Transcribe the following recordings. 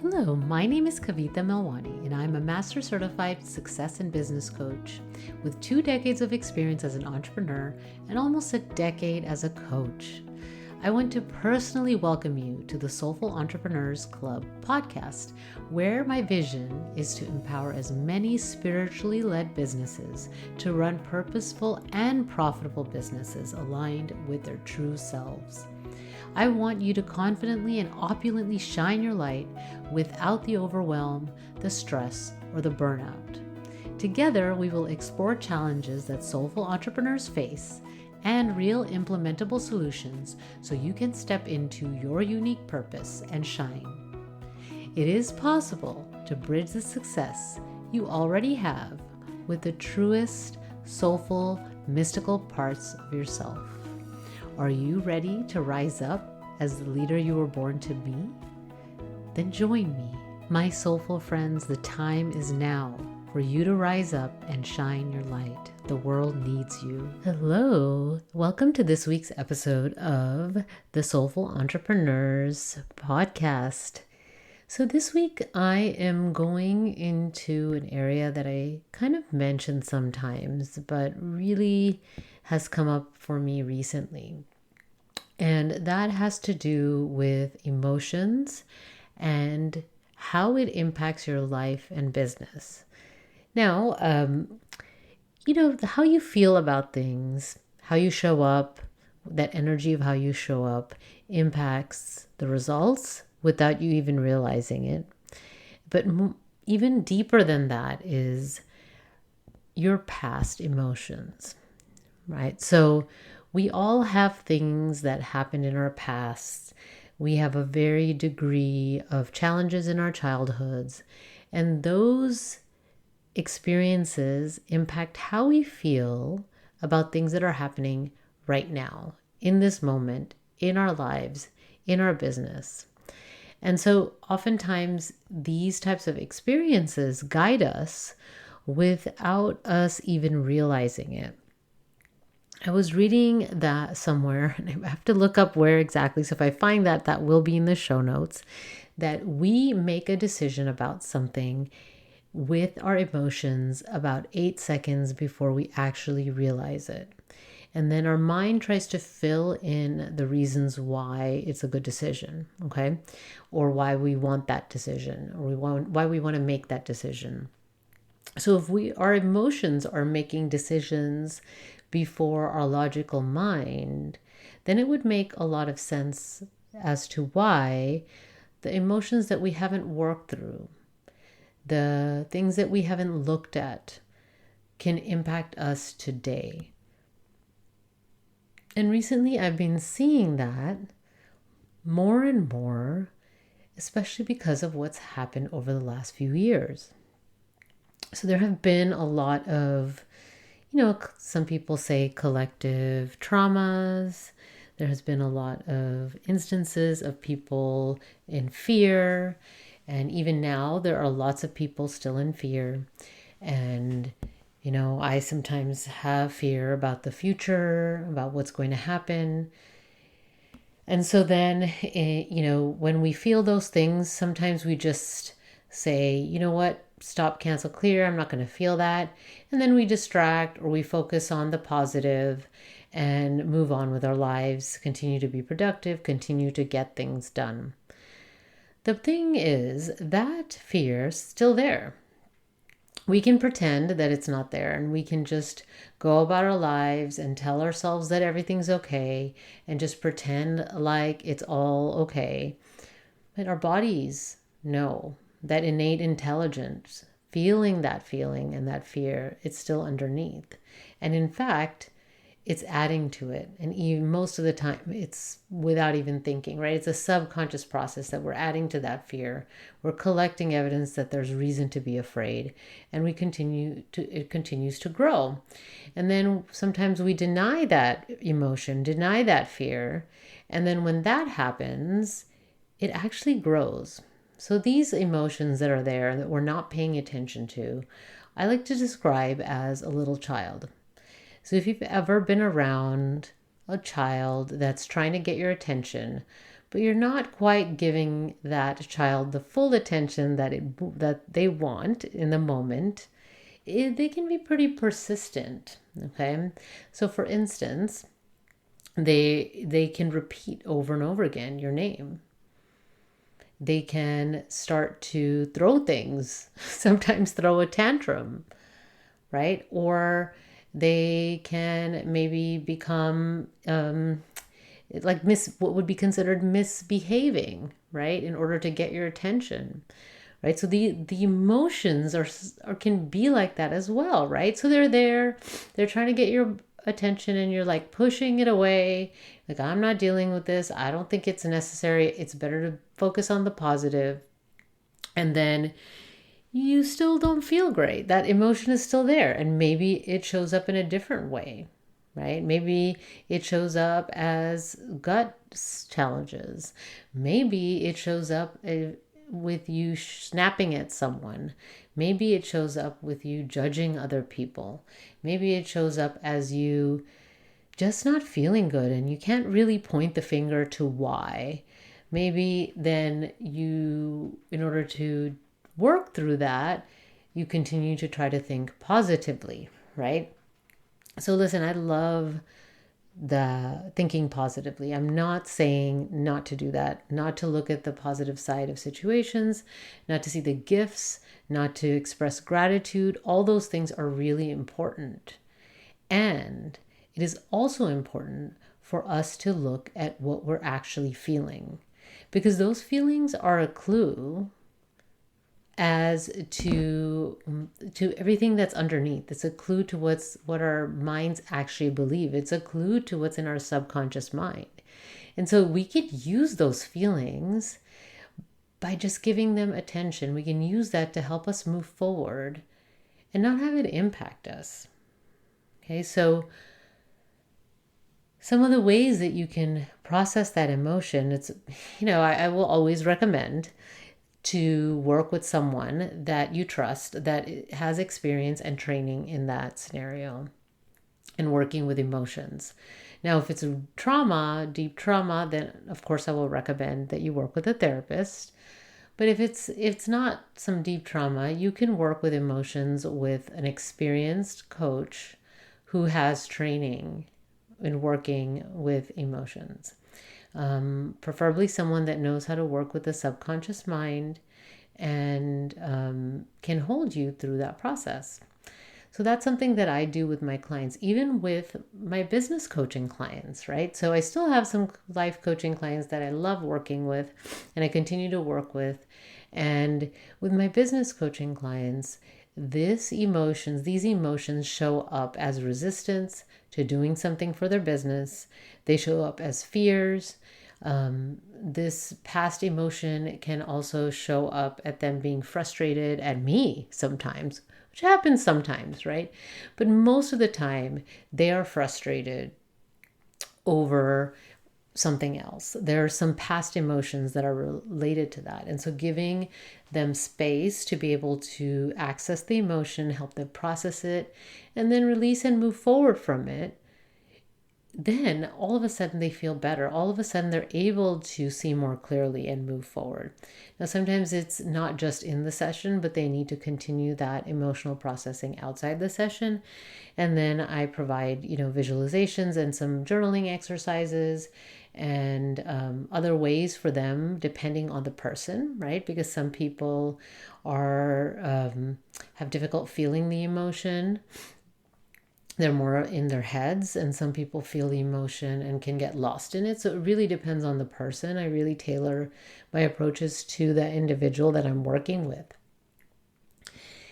Hello, my name is Kavita Melwani, and I'm a Master Certified Success and Business Coach with 2 decades of experience as an entrepreneur and almost a decade as a coach. I want to personally welcome you to the Soulful Entrepreneurs Club podcast, where my vision is to empower as many spiritually led businesses to run purposeful and profitable businesses aligned with their true selves. I want you to confidently and opulently shine your light without the overwhelm, the stress, or the burnout. Together, we will explore challenges that soulful entrepreneurs face and real implementable solutions so you can step into your unique purpose and shine. It is possible to bridge the success you already have with the truest, soulful, mystical parts of yourself. Are you ready to rise up as the leader you were born to be? Then join me, my soulful friends. The time is now for you to rise up and shine your light. The world needs you. Hello, welcome to this week's episode of the Soulful Entrepreneurs podcast. So this week I am going into an area that I kind of mention sometimes, but really has come up for me recently. And that has to do with emotions and how it impacts your life and business. Now, how you feel about things, how you show up, that energy of how you show up impacts the results without you even realizing it. But even deeper than that is your past emotions, right? So we all have things that happened in our past. We have a very degree of challenges in our childhoods, and those experiences impact how we feel about things that are happening right now, in this moment, in our lives, in our business. And so oftentimes these types of experiences guide us without us even realizing it. I was reading that somewhere, and I have to look up where exactly. So if I find that, that will be in the show notes, that we make a decision about something with our emotions about 8 seconds before we actually realize it. And then our mind tries to fill in the reasons why it's a good decision, okay? Or why we want that decision, or why we want to make that decision. So if our emotions are making decisions before our logical mind, then it would make a lot of sense as to why the emotions that we haven't worked through, the things that we haven't looked at, can impact us today. And recently I've been seeing that more and more, especially because of what's happened over the last few years. So there have been a lot of, some people say collective traumas. There has been a lot of instances of people in fear. And even now, there are lots of people still in fear. And, I sometimes have fear about the future, about what's going to happen. And so then, when we feel those things, sometimes we just say, you know what? Stop, cancel, clear. I'm not going to feel that. And then we distract or we focus on the positive and move on with our lives, continue to be productive, continue to get things done. The thing is that fear's still there. We can pretend that it's not there, and we can just go about our lives and tell ourselves that everything's okay and just pretend like it's all okay. But our bodies know that innate intelligence, feeling that feeling and that fear, it's still underneath. And in fact, it's adding to it. And even most of the time, it's without even thinking, right? It's a subconscious process that we're adding to that fear. We're collecting evidence that there's reason to be afraid, and it continues to grow. And then sometimes we deny that emotion, deny that fear. And then when that happens, it actually grows. So these emotions that are there that we're not paying attention to, I like to describe as a little child. So if you've ever been around a child that's trying to get your attention, but you're not quite giving that child the full attention that they want in the moment, they can be pretty persistent. Okay, so for instance, they can repeat over and over again your name. They can start to throw things, sometimes throw a tantrum, right? Or they can maybe become like what would be considered misbehaving, right? In order to get your attention, right? So the emotions are can be like that as well, right? So they're there, they're trying to get your attention, and you're like pushing it away, like, I'm not dealing with this, I don't think it's necessary, it's better to focus on the positive. And then you still don't feel great. That emotion is still there, and maybe it shows up in a different way, right? Maybe it shows up as gut challenges. Maybe it shows up with you snapping at someone. Maybe it shows up with you judging other people. Maybe it shows up as you just not feeling good and you can't really point the finger to why. Maybe then you, in order to work through that, you continue to try to think positively, right? So listen, I love the thinking positively. I'm not saying not to do that, not to look at the positive side of situations, not to see the gifts, not to express gratitude. All those things are really important. And it is also important for us to look at what we're actually feeling, because those feelings are a clue as to everything that's underneath. It's a clue to what our minds actually believe. It's a clue to what's in our subconscious mind. And so we could use those feelings by just giving them attention. We can use that to help us move forward and not have it impact us. Okay, so some of the ways that you can process that emotion, it's, I will always recommend to work with someone that you trust, that has experience and training in that scenario and working with emotions. Now, if it's a trauma, deep trauma, then of course I will recommend that you work with a therapist. But if it's not some deep trauma, you can work with emotions with an experienced coach who has training in working with emotions. Preferably someone that knows how to work with the subconscious mind and can hold you through that process. So that's something that I do with my clients, even with my business coaching clients, right? So I still have some life coaching clients that I love working with and I continue to work with. And with my business coaching clients, these emotions show up as resistance to doing something for their business. They show up as fears. This past emotion can also show up at them being frustrated at me sometimes, which happens sometimes, right? But most of the time, they are frustrated over something else. There are some past emotions that are related to that. And so giving them space to be able to access the emotion, help them process it, and then release and move forward from it, then all of a sudden they feel better. All of a sudden they're able to see more clearly and move forward. Now, sometimes it's not just in the session, but they need to continue that emotional processing outside the session. And then I provide, visualizations and some journaling exercises and other ways for them, depending on the person, right? Because some people are have difficult feeling the emotion. They're more in their heads, and some people feel the emotion and can get lost in it. So it really depends on the person. I really tailor my approaches to the individual that I'm working with.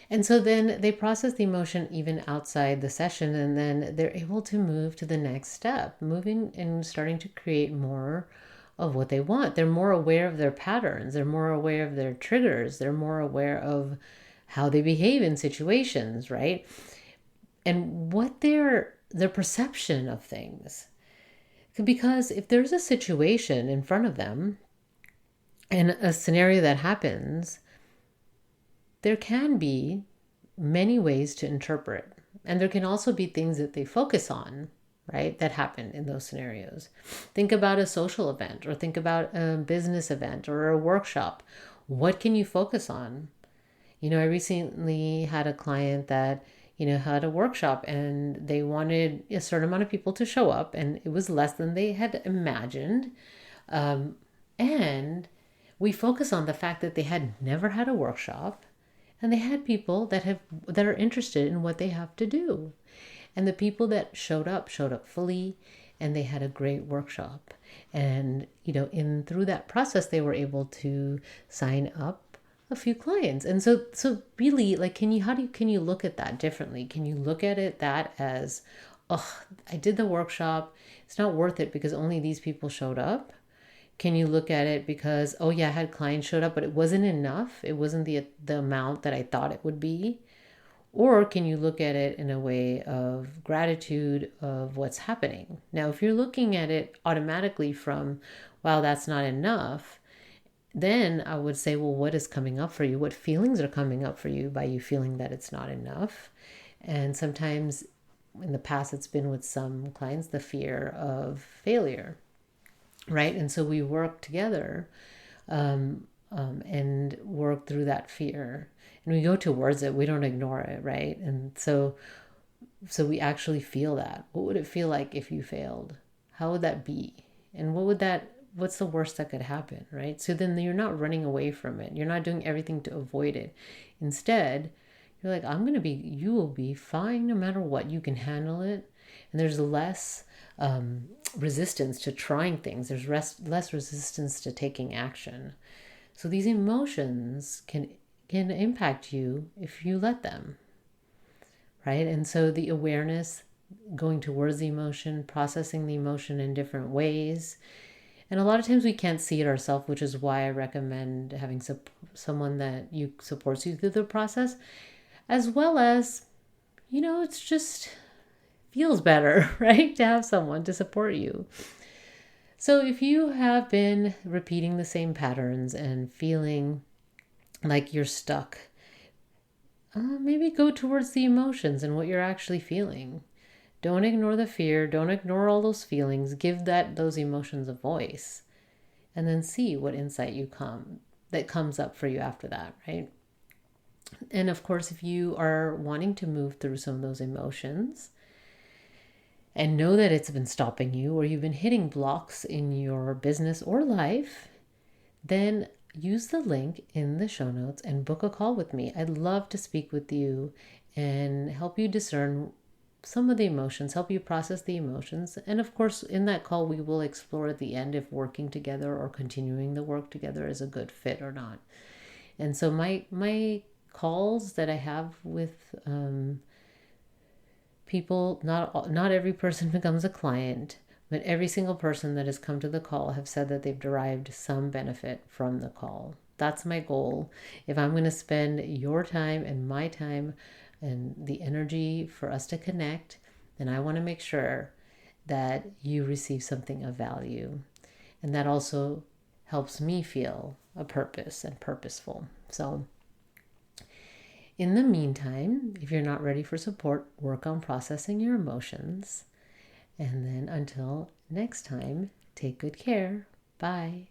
And so then they process the emotion even outside the session, and then they're able to move to the next step, moving and starting to create more of what they want. They're more aware of their patterns. They're more aware of their triggers. They're more aware of how they behave in situations, right? And what their perception of things. Because if there's a situation in front of them and a scenario that happens, there can be many ways to interpret. And there can also be things that they focus on, right, that happened in those scenarios. Think about a social event, or think about a business event or a workshop. What can you focus on? I recently had a client that, had a workshop and they wanted a certain amount of people to show up, and it was less than they had imagined. And we focus on the fact that they had never had a workshop, and they had people that are interested in what they have to do. And the people that showed up fully, and they had a great workshop. And in through that process, they were able to sign up a few clients. And so really, like, can you look at that differently? Can you look at it that as, oh, I did the workshop, it's not worth it because only these people showed up? Can you look at it because, oh yeah, I had clients showed up, but it wasn't enough, it wasn't the amount that I thought it would be? Or can you look at it in a way of gratitude of what's happening? Now, if you're looking at it automatically from, wow, that's not enough, then I would say, well, what is coming up for you? What feelings are coming up for you by you feeling that it's not enough? And sometimes in the past, it's been with some clients, the fear of failure, right? And so we work together and work through that fear. And we go towards it. We don't ignore it, right? And so we actually feel that. What would it feel like if you failed? How would that be? And what's the worst that could happen, right? So then you're not running away from it. You're not doing everything to avoid it. Instead, you're like, you will be fine no matter what. You can handle it. And there's less resistance to trying things. There's less resistance to taking action. So these emotions can impact you if you let them, right? And so the awareness, going towards the emotion, processing the emotion in different ways. And a lot of times we can't see it ourselves, which is why I recommend having someone that supports you through the process, as well as, it's just feels better, right? To have someone to support you. So if you have been repeating the same patterns and feeling like you're stuck, maybe go towards the emotions and what you're actually feeling. Don't ignore the fear. Don't ignore all those feelings. Give those emotions a voice, and then see what insight that comes up for you after that, right? And of course, if you are wanting to move through some of those emotions and know that it's been stopping you, or you've been hitting blocks in your business or life, then use the link in the show notes and book a call with me. I'd love to speak with you and help you discern some of the emotions, help you process the emotions. And of course, in that call, we will explore at the end if working together or continuing the work together is a good fit or not. And so my calls that I have with people, not every person becomes a client, but every single person that has come to the call have said that they've derived some benefit from the call. That's my goal. If I'm going to spend your time and my time and the energy for us to connect, then I want to make sure that you receive something of value. And that also helps me feel a purpose and purposeful. So in the meantime, if you're not ready for support, work on processing your emotions. And then until next time, take good care. Bye.